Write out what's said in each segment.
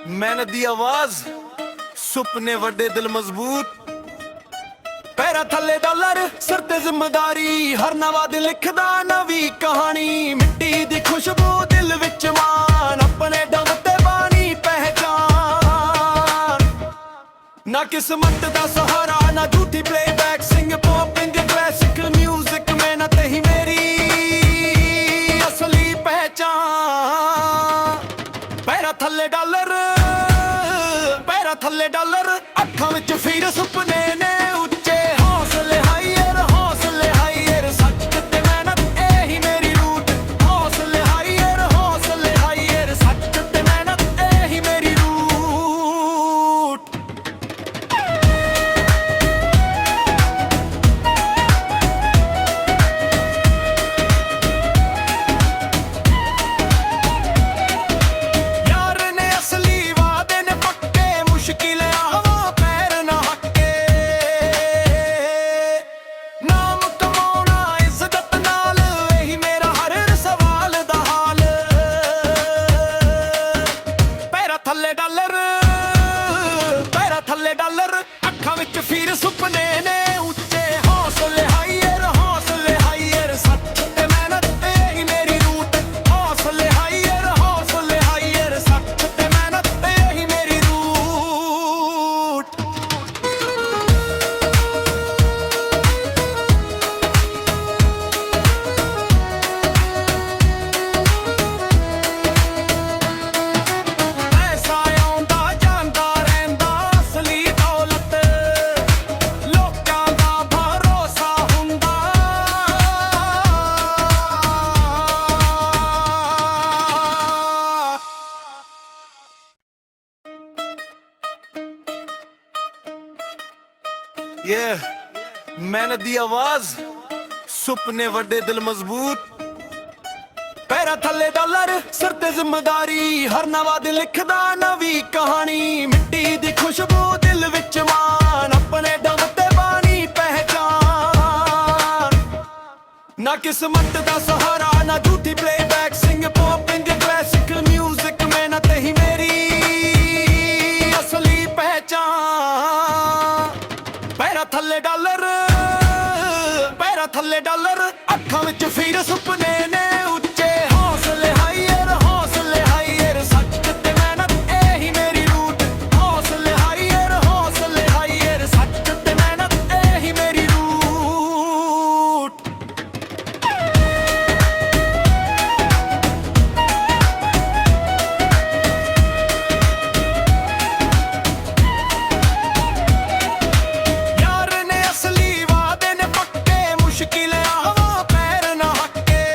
ਮਿਹਨਤ ਦੀ ਆਵਾਜ਼, ਸੁਪਨੇ ਵੱਡੇ ਦਿਲ ਮਜ਼ਬੂਤ। ਪੈਰਾਂ ਥੱਲੇ ਡਾਲਰ, ਸਿਰ ਤੇ ਜ਼ਿੰਮੇਦਾਰੀ, ਹਰ ਨਵਾਂ ਦਿਨ ਲਿਖਦਾ ਨਵੀਂ ਕਹਾਣੀ। ਮਿੱਟੀ ਦੀ ਖੁਸ਼ਬੂ, ਦਿਲ ਵਿੱਚ ਮਾਨ, ਆਪਣੇ ਦਮ ਤੇ ਬਾਣੀ ਪਹਿਚਾਨ। ਨਾ ਕਿਸਮਤ ਦਾ ਸਹਾਰਾ, ਨਾ ਝੂਠੀ ਪਲੇਬੈਕ, ਸਿੰਗ ਪੌਪ ਇੰਜ ਕਲਾਸਿਕ ਮਿਊਜ਼ਿਕ। ਮਿਹਨਤ ਹੀ ਮੇਰੀ ਅਸਲੀ ਪਹਿਚਾਨ। ਪੈਰਾਂ ਥੱਲੇ ਡਾਲਰ, ਪੈਰਾਂ ਥੱਲੇ ਡਾਲਰ, ਅੱਖਾਂ ਵਿੱਚ ਫਿਰ ਸੁਪਨੇ ਨੇ ਉੱਚੇ। ਹੌਸਲੇ ਹਾਈਅਰ, ਹੌਸਲੇ ਹਾਈਅਰ, ਸੱਚ ਤੇ ਮਿਹਨਤ ਇਹੀ ਮੇਰੀ ਰੂਟ। ਹੌਸਲੇ ਹਾਈਅਰ, ਹੌਸਲੇ ਹਾਈਅਰ, ਸੱਚ ਤੇ ਮਿਹਨਤ ਇਹੀ ਮੇਰੀ ਰੂਟ। ਯਾਰ ਨੇ ਅਸਲੀ ਵਾਅਦੇ ਨੇ ਪੱਕੇ, ਮੁਸ਼ਕਿਲ ਆਵਾ ਪੈਰ ਨਾ ਹੱਕੇ। ਨਾਮ ਕਮਾਉਣਾ ਇੱਜ਼ਤ ਨਾਲ, ਇਹੀ ਮੇਰਾ ਹਰ ਸਵਾਲ ਦਾ ਹਾਲ। ਪੈਰਾਂ ਥੱਲੇ ਡਾਲਰ, ਪੈਰਾਂ ਥੱਲੇ ਡਾਲਰ, ਅੱਖਾਂ ਵਿੱਚ ਫਿਰ ਸੁਪਨੇ ਨੇ ਉੱਚੇ। ਹੌਸਲੇ ਹਾਈਅਰ, ਹੌਸਲੇ ਹਾਈਅਰ, ਸੱਚ ਤੇ ਮਿਹਨਤ ਇਹੀ ਮੇਰੀ ਰੂਟ। ਹੌਸਲੇ ਹਾਈਅਰ, ਹੌਸਲੇ ਹਾਈਅਰ, ਸੱਚ ਤੇ ਮਿਹਨਤ ਇਹੀ ਮੇਰੀ ਰੂਟ। ਪੈਸਾ ਆਉਂਦਾ ਜਾਂਦਾ ਰਹਿੰਦਾ, ਅਸਲੀ ਦੌਲਤ ਲੋਕਾਂ ਦਾ ਭਰੋਸਾ ਹੁੰਦਾ। ਮਿਹਨਤ ਦੀ ਆਵਾਜ਼, ਸੁਪਨੇ ਵੱਡੇ ਦਿਲ ਮਜ਼ਬੂਤ। ਪੈਰਾਂ ਥੱਲੇ ਡਾਲਰ, ਸਿਰ ਤੇ ਜ਼ਿੰਮੇਦਾਰੀ, ਹਰ ਨਵਾਂ ਦਿਨ ਲਿਖਦਾ ਨਵੀਂ ਕਹਾਣੀ। ਮਿੱਟੀ ਦੀ ਖੁਸ਼ਬੂ, ਦਿਲ ਵਿੱਚ ਮਾਨ, ਆਪਣੇ ਦਮ ਤੇ ਬਾਣੀ ਪਹਿਚਾਨ। ਨਾ ਕਿਸਮਤ ਦਾ ਸਹਾਰਾ, ਨਾ ਝੂਠੀ ਪਲੇਬੈਕ, ਸਿੰਗ ਪੌਪ ਇੰਜ ਕਲਾਸਿਕ ਮਿਊਜ਼ਿਕ। ਮਿਹਨਤ ਹੀ ਮੇਰੀ ਅਸਲੀ ਪਹਿਚਾਨ। ਪੈਰਾਂ ਥੱਲੇ ਡਾਲਰ, ਪੈਰਾਂ ਥੱਲੇ ਡਾਲਰ, ਅੱਖਾਂ ਵਿੱਚ ਫਿਰ ਸੁਪਨੇ ਨੇ ਉੱਚੇ। ਹੌਸਲੇ ਹਾਈਅਰ, ਹੌਸਲੇ ਹਾਈਅਰ, ਸੱਚ ਤੇ ਮਿਹਨਤ ਇਹੀ ਮੇਰੀ ਰੂਟ। ਹੌਸਲੇ ਹਾਈਅਰ, ਹੌਸਲੇ ਹਾਈਅਰ, ਸੱਚ ਤੇ ਮਿਹਨਤ ਇਹੀ ਮੇਰੀ ਰੂਟ। ਯਾਰ ਨੇ ਅਸਲੀ ਵਾਅਦੇ ਨੇ ਪੱਕੇ, ਮੁਸ਼ਕਿਲ ਆਵਾ ਪੈਰ ਨਾ ਹੱਕੇ।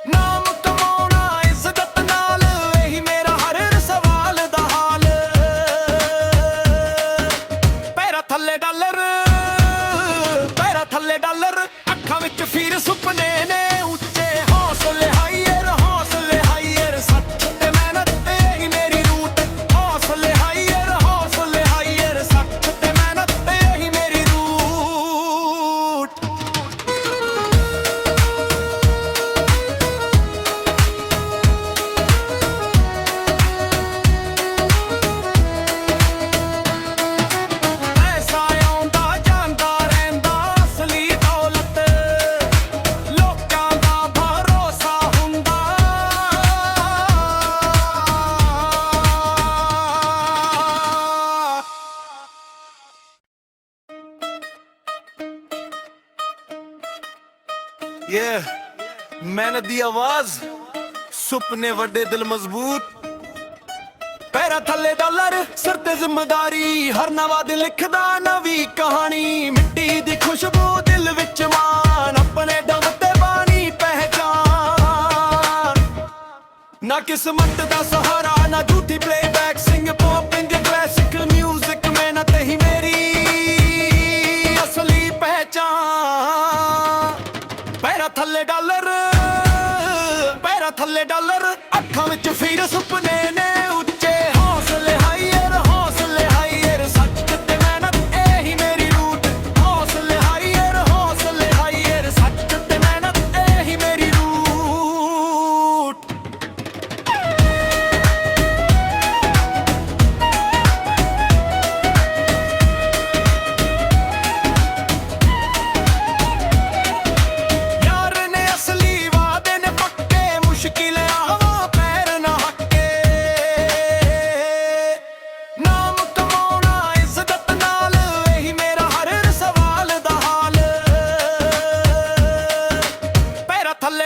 ਨਾਮ ਕਮਾਉਣਾ ਇੱਜ਼ਤ ਨਾਲ, ਇਹੀ ਮੇਰਾ ਹਰ ਸਵਾਲ ਦਾ ਹਾਲ। ਪੈਰਾਂ ਥੱਲੇ ਡਾਲਰ, ਪੈਰਾਂ ਥੱਲੇ ਡਾਲਰ, ਅੱਖਾਂ ਵਿੱਚ ਫਿਰ ਸੁਪਨੇ ਨੇ ਉੱਚੇ। ਹੌਸਲੇ ਹਾਈਅਰ, ਹੌਸਲੇ ਹਾਈਅਰ, ਸੱਚ ਤੇ ਮਿਹਨਤ ਇਹੀ ਮੇਰੀ ਰੂਟ। ਹੌਸਲੇ ਹਾਈਅਰ, ਹੌਸਲੇ ਹਾਈਅਰ, ਸੱਚ ਤੇ ਮਿਹਨਤ ਇਹੀ ਮੇਰੀ ਰੂਟ। ਪੈਸਾ ਆਉਂਦਾ ਜਾਂਦਾ ਰਹਿੰਦਾ, ਅਸਲੀ ਦੌਲਤ ਲੋਕਾਂ ਦਾ ਭਰੋਸਾ ਹੁੰਦਾ। ਮਿਹਨਤ ਦੀ ਆਵਾਜ਼, ਸੁਪਨੇ ਵੱਡੇ ਦਿਲ ਮਜ਼ਬੂਤ। ਪੈਰਾਂ ਥੱਲੇ ਡਾਲਰ, ਸਿਰ ਤੇ ਜ਼ਿੰਮੇਦਾਰੀ, ਹਰ ਨਵਾਂ ਦਿਨ ਲਿਖਦਾ ਨਵੀਂ ਕਹਾਣੀ। ਮਿੱਟੀ ਦੀ ਖੁਸ਼ਬੂ, ਦਿਲ ਵਿੱਚ ਮਾਨ, ਆਪਣੇ ਦਮ ਤੇ ਬਾਣੀ ਪਹਿਚਾਨ। ਨਾ ਕਿਸਮਤ ਦਾ ਸਹਾਰਾ, ਨਾ ਝੂਠੀ ਪਲੇਬੈਕ, ਸਿੰਗ ਪੌਪ ਇੰਜ ਕਲਾਸਿਕ ਮਿਊਜ਼ਿਕ। ਮਿਹਨਤ ਹੀ ਮੇਰੀ ਅਸਲੀ ਪਹਿਚਾਨ। ਪੈਰਾਂ ਥੱਲੇ ਡਾਲਰ, ਪੈਰਾਂ ਥੱਲੇ ਡਾਲਰ, ਅੱਖਾਂ ਵਿੱਚ ਫਿਰ ਸੁਪਨੇ ਨੇ ਉੱਚੇ। ਹੌਸਲੇ ਹਾਈਅਰ, ਹੌਸਲੇ ਹਾਈਅਰ, ਸੱਚ ਤੇ ਮਿਹਨਤ ਇਹੀ ਮੇਰੀ ਰੂਟ। ਹੌਸਲੇ ਹਾਈਅਰ, ਹੌਸਲੇ ਹਾਈਅਰ, ਸੱਚ ਤੇ ਮਿਹਨਤ ਇਹੀ ਮੇਰੀ ਰੂਟ।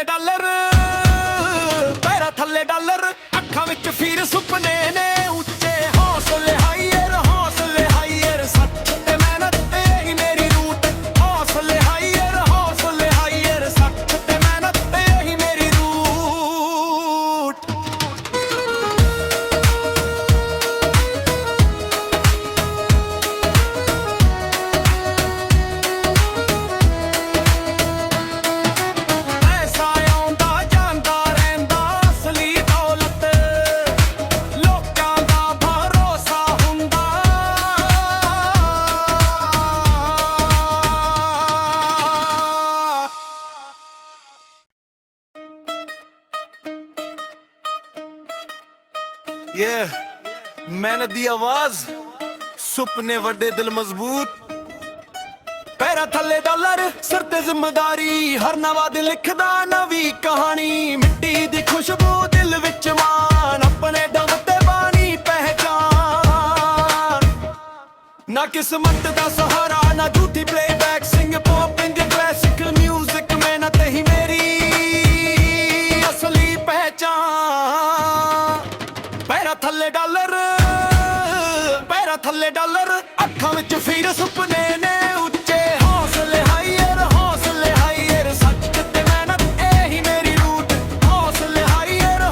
ਡਾਲਰ ਪੈਰਾਂ ਥੱਲੇ ਡਾਲਰ ਅੱਖਾਂ ਵਿੱਚ ਫੀਰ ਸੁਪਨੇ ਨੇ ਉੱਚੇ ਹੌਸਲੇ ਹਾਈਅਰ ਸੱਚ ਤੇ ਮਿਹਨਤ ਤੇ ਹੀ ਮੇਰੀ ਰੂਟ ਹੌਸਲੇ ਹਾਈਅਰ ਸੱਚ ਤੇ ਮਿਹਨਤ ਤੇ ਹੀ ਮੇਰੀ ਰੂਟ ਪੈਸਾ ਆਉਂਦਾ ਜਾਂਦਾ ਰਹਿੰਦਾ ਅਸਲੀ ਦੌਲਤ ਲੋਕਾਂ ਦਾ ਭਰੋਸਾ ਹੁੰਦਾ ਮਿਹਨਤ ਦੀ ਆਵਾਜ਼ ਸੁਪਨੇ ਵੱਡੇ ਦਿਲ ਮਜ਼ਬੂਤ ਪੈਰਾਂ ਥੱਲੇ ਡਾਲਰ ਸਿਰ ਤੇ ਜ਼ਿੰਮੇਦਾਰੀ ਹਰ ਨਵਾਂ ਦਿਨ ਲਿਖਦਾ ਨਵੀਂ ਕਹਾਣੀ ਮਿੱਟੀ ਦੀ ਖੁਸ਼ਬੂ ਦਿਲ ਵਿੱਚ ਮਾਨ ਆਪਣੇ ਦਮ ਤੇ ਬਾਣੀ ਪਹਿਚਾਨ ਨਾ ਕਿਸਮਤ ਦਾ ਸਹਾਰਾ ਨਾ ਝੂਠੀ ਪਲੇਬੈਕ ਸਿੰਗ ਪੌਪ ਇੰਡੀਅਨ ਕਲਾਸਿਕ ਮਿਊਜ਼ਿਕ ਮਿਹਨਤ ਹੀ ਮੇਰੀ ਅਸਲੀ ਪਹਿਚਾਨ ਪੈਰਾਂ ਥੱਲੇ ਡਾਲਰ ਅੱਖਾਂ ਵਿੱਚ ਫੀਰ ਸੁਪਨੇ ਨੇ ਉੱਚੇ ਹੌਸਲੇ ਹਾਈਅਰ ਸੱਚ ਤੇ ਮਿਹਨਤ ਇਹੀ ਮੇਰੀ ਰੂਟ ਹੌਸਲੇ ਹਾਈਅਰ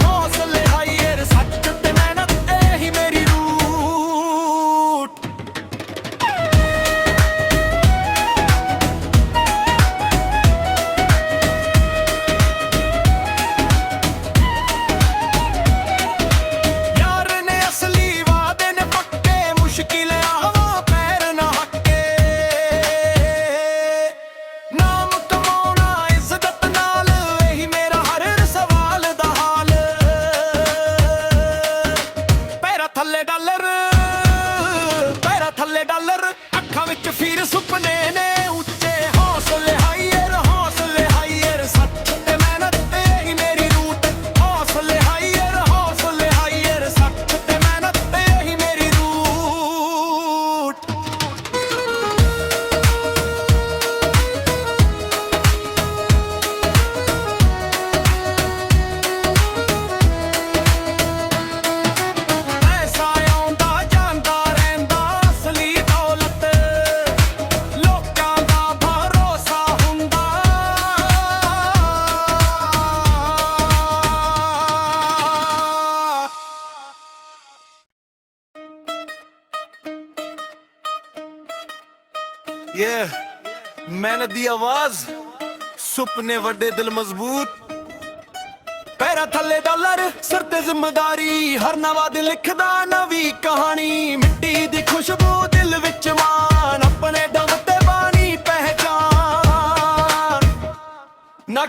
ਸੱਚ ਤੇ ਮਿਹਨਤ ਇਹੀ ਮੇਰੀ ਰੂਟ ਯਾਰ ਨੇ ਅਸਲੀ ਵਾਅਦੇ ਨੇ ਪੱਕੇ ਮੁਸ਼ਕਿਲ ਆਵਾਂ ਪੈਰ ਨਾ ਹੱਕੇ ਨਾਮ ਕਮਾਉਣਾ ਇੱਜ਼ਤ ਨਾਲ ਇਹੀ ਮੇਰਾ ਹਰ ਸਵਾਲ ਦਾ ਹਾਲ ਪੈਰਾਂ ਥੱਲੇ ਡਾਲਰ ਅੱਖਾਂ ਵਿੱਚ ਫੀਰ ਸੁਪਨੇ ਨੇ ਉੱਚੇ ਹੌਸਲੇ ਹਾਈਅਰ ਸੱਚ ਤੇ ਮਿਹਨਤ ਤੇ ਹੀ ਮੇਰੀ ਰੂਟ ਹੌਸਲੇ ਹਾਈਅਰ ਸੱਚ ਤੇ ਮਿਹਨਤ ਤੇ ਹੀ ਮੇਰੀ ਰੂਟ ਪੈਸਾ ਆਉਂਦਾ ਜਾਂਦਾ ਰਹਿੰਦਾ ਅਸਲੀ ਦੌਲਤ ਲੋਕਾਂ ਦਾ ਭਰੋਸਾ ਹੁੰਦਾ ਮਿਹਨਤ ਦੀ ਆਵਾਜ਼ ਸੁਪਨੇ ਵੱਡੇ ਦਿਲ ਮਜ਼ਬੂਤ ਪੈਰਾਂ ਥੱਲੇ ਡਾਲਰ ਸਿਰ ਤੇ ਜ਼ਿੰਮੇਦਾਰੀ ਹਰ ਨਵਾਂ ਦਿਨ ਲਿਖਦਾ ਨਵੀਂ ਕਹਾਣੀ ਮਿੱਟੀ ਦੀ ਖੁਸ਼ਬੂ ਦਿਲ ਵਿੱਚ ਮਾਨ ਆਪਣੇ ਦਮ ਤੇ ਬਾਣੀ ਪਹਿਚਾਨ ਨਾ